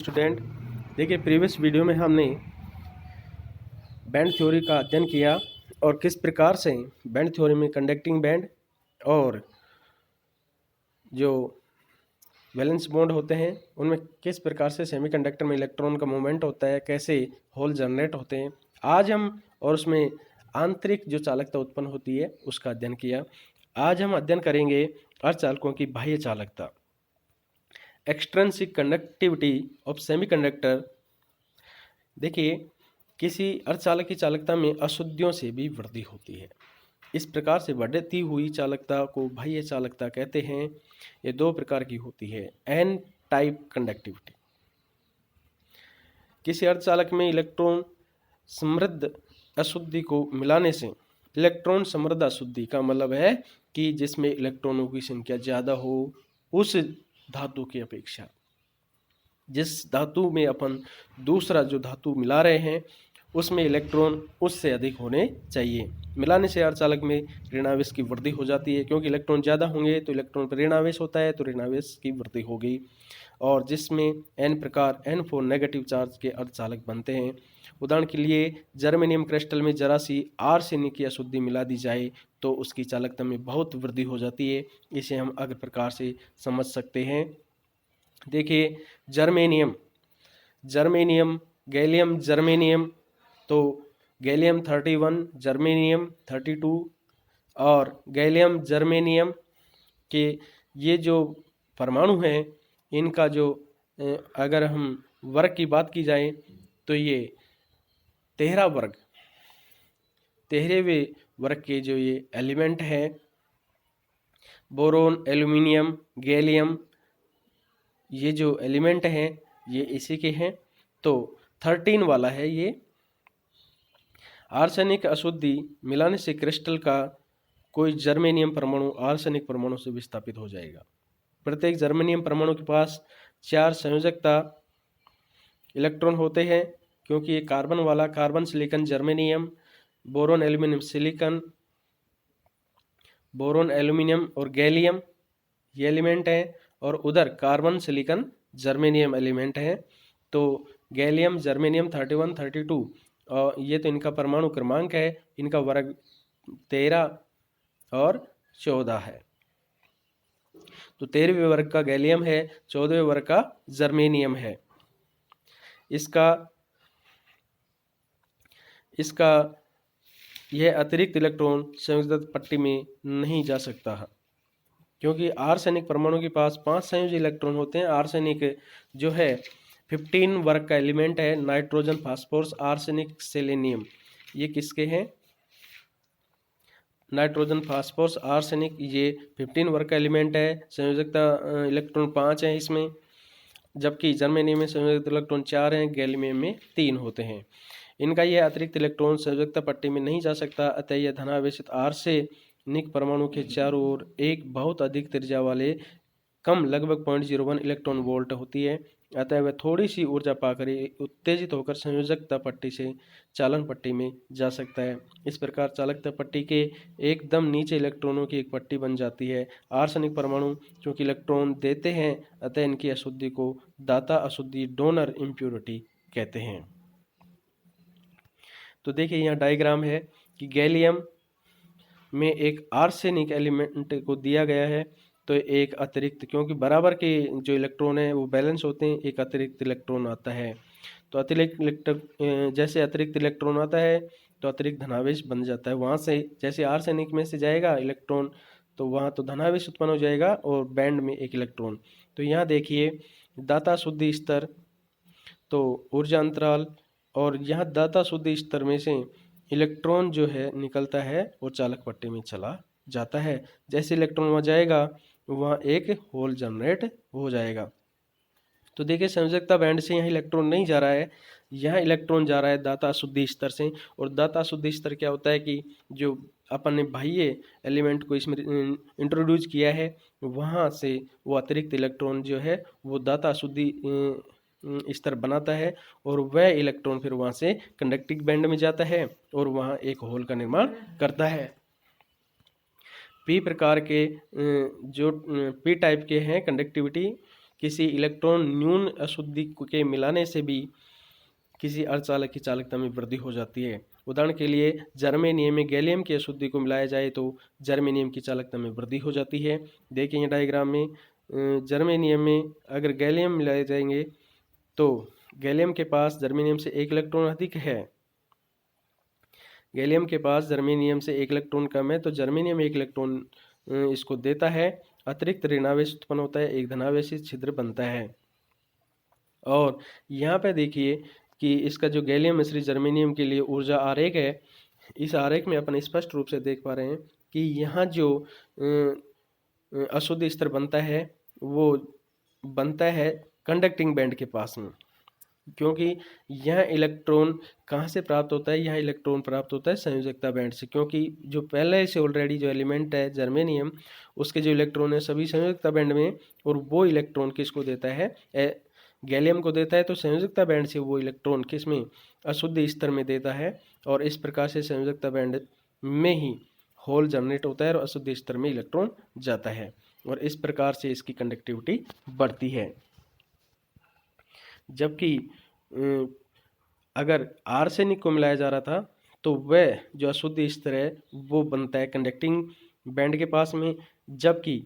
Student, देखिए previous video में हमने बैंड थ्योरी का अध्ययन किया और किस प्रकार से बैंड थ्योरी में कंडक्टिंग बैंड और जो वैलेंस बॉन्ड होते हैं उनमें किस प्रकार से सेमीकंडक्टर में इलेक्ट्रॉन का मूवमेंट होता है, कैसे होल जनरेट होते हैं आज हम और उसमें आंतरिक जो चालकता उत्पन्न होती है उसका अध्ययन किया। आज हम अध्ययन करेंगे अर्धचालकों की बाह्य चालकता, एक्सट्रिंसिक कंडक्टिविटी ऑफ सेमीकंडक्टर। देखिए, किसी अर्धचालक की चालकता में अशुद्धियों से भी वृद्धि होती है। इस प्रकार से बढ़ती हुई चालकता को बाह्य चालकता कहते हैं। ये दो प्रकार की होती है। एन टाइप कंडक्टिविटी, किसी अर्धचालक में इलेक्ट्रॉन समृद्ध अशुद्धि को मिलाने से, इलेक्ट्रॉन समृद्ध अशुद्धि का मतलब है कि जिसमें इलेक्ट्रॉनों की संख्या ज़्यादा हो उस धातु की अपेक्षा। जिस धातु में अपन दूसरा जो धातु मिला रहे हैं उसमें इलेक्ट्रॉन उससे अधिक होने चाहिए। मिलाने से अर्धचालक में ऋणावेश की वृद्धि हो जाती है, क्योंकि इलेक्ट्रॉन ज़्यादा होंगे तो इलेक्ट्रॉन पर ऋणावेश होता है, तो ऋणावेश की वृद्धि होगी। और जिसमें n प्रकार N4 नेगेटिव चार्ज के अर्धचालक बनते हैं। उदाहरण के लिए जर्मेनियम क्रिस्टल में जरा सी आर्सेनिक की अशुद्धि मिला दी जाए तो उसकी चालकता में बहुत वृद्धि हो जाती है। इसे हम अगले प्रकार से समझ सकते हैं। देखिए, जर्मेनियम, गैलियम, जर्मेनियम, तो गैलियम 31, जर्मेनियम 32 और गैलियम जर्मेनियम के ये जो परमाणु हैं इनका जो अगर हम वर्ग की बात की जाए तो ये 13वें वर्ग के जो ये एलिमेंट हैं, बोरोन, एल्युमिनियम, गैलियम, ये जो एलिमेंट हैं ये इसी के हैं। तो 13 वाला है ये। आर्सेनिक अशुद्धि मिलाने से क्रिस्टल का कोई जर्मेनियम परमाणु आर्सेनिक परमाणु से विस्थापित हो जाएगा। प्रत्येक जर्मेनियम परमाणु के पास 4 संयोजकता इलेक्ट्रॉन होते हैं, क्योंकि ये कार्बन वाला carbon silicon germanium, boron aluminium silicon, boron aluminium और गैलियम ये एलिमेंट है, और उधर कार्बन सिलिकॉन जर्मेनियम एलिमेंट है। तो गैलियम जर्मेनियम 31, 32 और ये तो इनका परमाणु क्रमांक है। इनका वर्ग 13 और 14 है। तो 13वें वर्ग का गैलियम है, 14वें वर्ग का जर्मेनियम है। इसका यह अतिरिक्त इलेक्ट्रॉन संयुक्त पट्टी में नहीं जा सकता है, क्योंकि आर्सेनिक परमाणु के पास 5 संयोजी इलेक्ट्रॉन होते हैं। आर्सेनिक जो है 15 वर्ग का एलिमेंट है। नाइट्रोजन, फास्फोरस, आर्सेनिक, सेलेनियम, ये किसके हैं? नाइट्रोजन, फास्फोरस, आर्सेनिक, ये 15 वर्ग का एलिमेंट है। संयोजकता इलेक्ट्रॉन 5 हैं इसमें, जबकि जर्मेनियम में संयोजक इलेक्ट्रॉन 4 हैं, गैलियम में 3 होते हैं। इनका यह अतिरिक्त इलेक्ट्रॉन संयोजकता पट्टी में नहीं जा सकता, अतः यह धनावेशित आर्सेनिक परमाणु के चारों ओर एक बहुत अधिक त्रिज्या वाले कम लगभग 0.01 इलेक्ट्रॉन वोल्ट होती है। अतः वह थोड़ी सी ऊर्जा पाकर उत्तेजित होकर संयोजकता पट्टी से चालन पट्टी में जा सकता है। इस प्रकार चालकता पट्टी के एकदम नीचे इलेक्ट्रॉनों की एक पट्टी बन जाती है। आर्सेनिक परमाणु क्योंकि इलेक्ट्रॉन देते हैं, अतः इनकी अशुद्धि को दाता अशुद्धि, डोनर इम्प्योरिटी कहते हैं। तो देखिए यहाँ डायग्राम है कि गैलियम में एक आर्सेनिक एलिमेंट को दिया गया है, तो एक अतिरिक्त, क्योंकि बराबर के जो इलेक्ट्रॉन है वो बैलेंस होते हैं, एक अतिरिक्त इलेक्ट्रॉन आता है। तो जैसे अतिरिक्त इलेक्ट्रॉन आता है तो अतिरिक्त धनावेश बन जाता है। वहाँ से जैसे आर्सेनिक में से जाएगा इलेक्ट्रॉन तो वहाँ तो धनावेश उत्पन्न हो जाएगा और बैंड में एक इलेक्ट्रॉन। तो यहाँ देखिए दाता शुद्धि स्तर, तो ऊर्जा अंतराल, और यहाँ दाता शुद्धि स्तर में से इलेक्ट्रॉन जो है निकलता है और चालक पट्टी में चला जाता है। जैसे इलेक्ट्रॉन वहाँ जाएगा वहाँ एक होल जनरेट हो जाएगा। तो देखिए संयोजकता बैंड से यहाँ इलेक्ट्रॉन नहीं जा रहा है, यहाँ इलेक्ट्रॉन जा रहा है दाता शुद्धि स्तर से। और दाता शुद्धि स्तर क्या होता है कि जो अपन ने बाह्य एलिमेंट को इसमें इंट्रोड्यूस किया है वहाँ से वो अतिरिक्त इलेक्ट्रॉन जो है वो दाता शुद्धि स्तर बनाता है, और वह इलेक्ट्रॉन फिर वहाँ से कंडक्टिंग बैंड में जाता है और वहाँ एक होल का निर्माण करता है। पी प्रकार के जो पी टाइप के हैं कंडक्टिविटी, किसी इलेक्ट्रॉन न्यून अशुद्धि के मिलाने से भी किसी अर्धचालक की चालकता में वृद्धि हो जाती है। उदाहरण के लिए जर्मेनियम में गैलियम की अशुद्धि को मिलाया जाए तो जर्मेनियम की चालकता में वृद्धि हो जाती है। देखिए डायग्राम में जर्मेनियम में अगर गैलियम मिलाए जाएंगे तो गैलियम के पास जर्मेनियम से एक इलेक्ट्रॉन अधिक है, गैलियम के पास जर्मेनियम से एक इलेक्ट्रॉन कम है, तो जर्मेनियम एक इलेक्ट्रॉन इसको देता है, अतिरिक्त ऋणावेश उत्पन्न होता है, एक धनावेशी छिद्र बनता है। और यहाँ पे देखिए कि इसका जो गैलियम मिश्रित जर्मेनियम के लिए ऊर्जा आरेख है, इस आरेख में अपन स्पष्ट रूप से देख पा रहे हैं कि यहाँ जो अशुद्ध स्तर बनता है वो बनता है कंडक्टिंग बैंड के पास में, क्योंकि यह इलेक्ट्रॉन कहाँ से प्राप्त होता है, यह इलेक्ट्रॉन प्राप्त होता है संयोजकता बैंड से, क्योंकि जो पहले से ऑलरेडी जो एलिमेंट है जर्मेनियम उसके जो इलेक्ट्रॉन है सभी संयोजकता बैंड में, और वो इलेक्ट्रॉन किसको देता है, गैलियम को देता है, तो संयोजकता बैंड से वो इलेक्ट्रॉन किस में, अशुद्ध स्तर में देता है, और इस प्रकार से संयोजकता बैंड में ही होल जनरेट होता है और अशुद्ध स्तर में इलेक्ट्रॉन जाता है, और इस प्रकार से इसकी कंडक्टिविटी बढ़ती है। जबकि अगर आर्सेनिक को मिलाया जा रहा था तो वह जो अशुद्ध स्तर है वो बनता है कंडक्टिंग बैंड के पास में, जबकि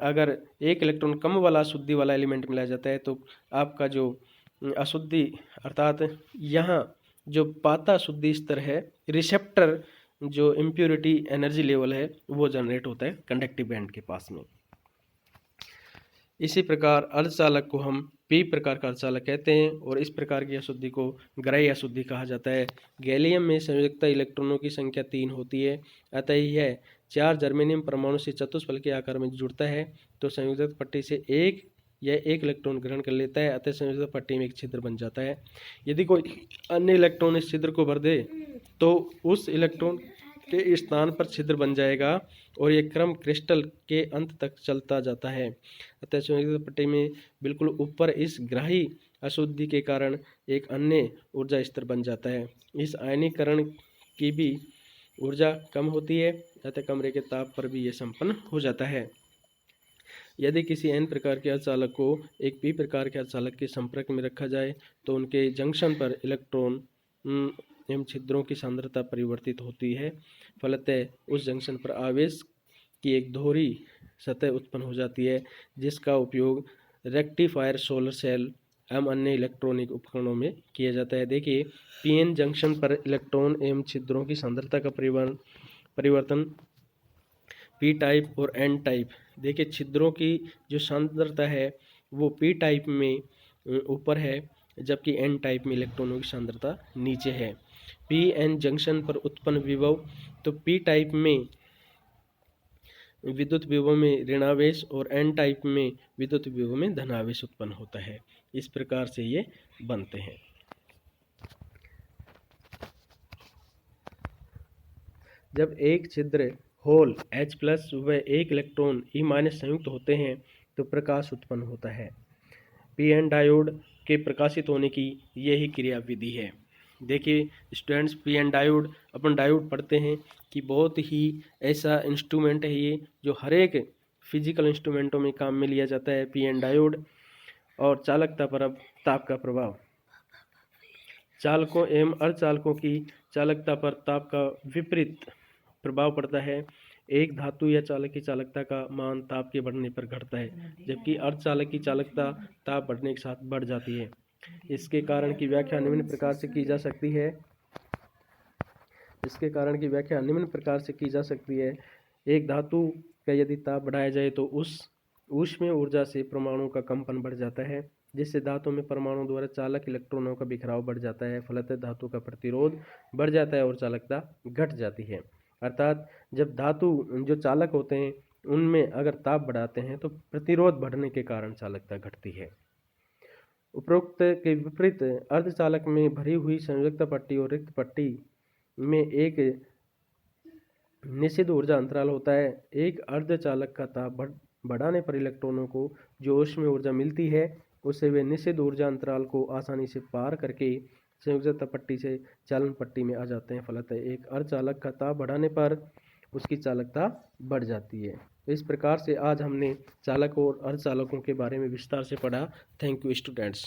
अगर एक इलेक्ट्रॉन कम वाला अशुद्धि वाला एलिमेंट मिलाया जाता है तो आपका जो अशुद्धि अर्थात यहाँ जो पाता अशुद्धि स्तर है, रिसेप्टर जो इम्प्योरिटी एनर्जी लेवल है वो जनरेट होता है कंडक्टिव बैंड के पास में। इसी प्रकार अर्धचालक को हम पी प्रकार का अर्धचालक कहते हैं, और इस प्रकार की अशुद्धि को ग्राही अशुद्धि कहा जाता है। गैलियम में संयोजकता इलेक्ट्रॉनों की संख्या 3 होती है, अतः यह 4 जर्मेनियम परमाणु से चतुष्फल के आकार में जुड़ता है, तो संयोजक पट्टी से एक इलेक्ट्रॉन ग्रहण कर लेता है, अतः संयोजक पट्टी में एक छिद्र बन जाता है। यदि कोई अन्य इलेक्ट्रॉन इस छिद्र को भर दे तो उस इलेक्ट्रॉन के स्थान पर छिद्र बन जाएगा और ये क्रम क्रिस्टल के अंत तक चलता जाता है। अतः संयोजक पट्टी में बिल्कुल ऊपर इस ग्राही अशुद्धि के कारण एक अन्य ऊर्जा स्तर बन जाता है। इस आयनीकरण की भी ऊर्जा कम होती है, अतः कमरे के ताप पर भी ये संपन्न हो जाता है। यदि किसी n प्रकार के अर्धचालक को एक p प्रकार के अर्धचालक के संपर्क में रखा जाए तो उनके जंक्शन पर इलेक्ट्रॉन एवं छिद्रों की सांद्रता परिवर्तित होती है, फलतः उस जंक्शन पर आवेश की एक दोहरी सतह उत्पन्न हो जाती है, जिसका उपयोग रेक्टिफायर सोलर सेल एवं अन्य इलेक्ट्रॉनिक उपकरणों में किया जाता है। देखिए पीएन जंक्शन पर इलेक्ट्रॉन एवं छिद्रों की सांद्रता का परिवर्तन पी टाइप और एन टाइप। देखिए छिद्रों की जो सांद्रता है वो पी टाइप में ऊपर है, जबकि एन टाइप में इलेक्ट्रॉनों की सांद्रता नीचे है। पी एन जंक्शन पर उत्पन्न विभव, तो पी टाइप में विद्युत विभव में ऋणावेश और एन टाइप में विद्युत विभव में धनावेश उत्पन्न होता है। इस प्रकार से ये बनते हैं। जब एक छिद्र होल H+ व एक इलेक्ट्रॉन E- संयुक्त होते हैं तो प्रकाश उत्पन्न होता है। पीएन डायोड के प्रकाशित होने की यही क्रिया विधि है। देखिए स्टूडेंट्स, पीएन डायोड अपन डायोड पढ़ते हैं कि बहुत ही ऐसा इंस्ट्रूमेंट है ये जो हर एक फिजिकल इंस्ट्रूमेंटों में काम में लिया जाता है। पीएन डायोड और चालकता पर अब ताप का प्रभाव। चालकों एवं अर्धचालकों की चालकता पर ताप का विपरीत प्रभाव पड़ता है। एक धातु या चालक की चालकता का मान ताप के बढ़ने पर घटता है, जबकि अर्धचालक की चालकता ताप बढ़ने के साथ बढ़ जाती है। इसके कारण की व्याख्या निम्न प्रकार से की जा सकती है। एक धातु का यदि ताप बढ़ाया जाए तो उस ऊष्मीय ऊर्जा से परमाणु का कंपन बढ़ जाता है, जिससे धातु में परमाणु द्वारा चालक इलेक्ट्रॉनों का बिखराव बढ़ जाता है। फलतः धातु का प्रतिरोध बढ़ जाता है और चालकता घट जाती है। अर्थात जब धातु जो चालक होते हैं उनमें अगर ताप बढ़ाते हैं तो प्रतिरोध बढ़ने के कारण चालकता घटती है। उपरोक्त के विपरीत अर्धचालक में भरी हुई संयोजकता पट्टी और रिक्त पट्टी में एक निश्चित ऊर्जा अंतराल होता है। एक अर्धचालक का ताप बढ़ाने पर इलेक्ट्रॉनों को जो ऊष्मीय ऊर्जा मिलती है उससे वे निश्चित ऊर्जा अंतराल को आसानी से पार करके संयोजकता पट्टी से चालन पट्टी में आ जाते हैं। फलतः एक अर्धचालक का ताप बढ़ाने पर उसकी चालकता बढ़ जाती है। तो इस प्रकार से आज हमने चालक और अर्धचालकों के बारे में विस्तार से पढ़ा। Thank you students.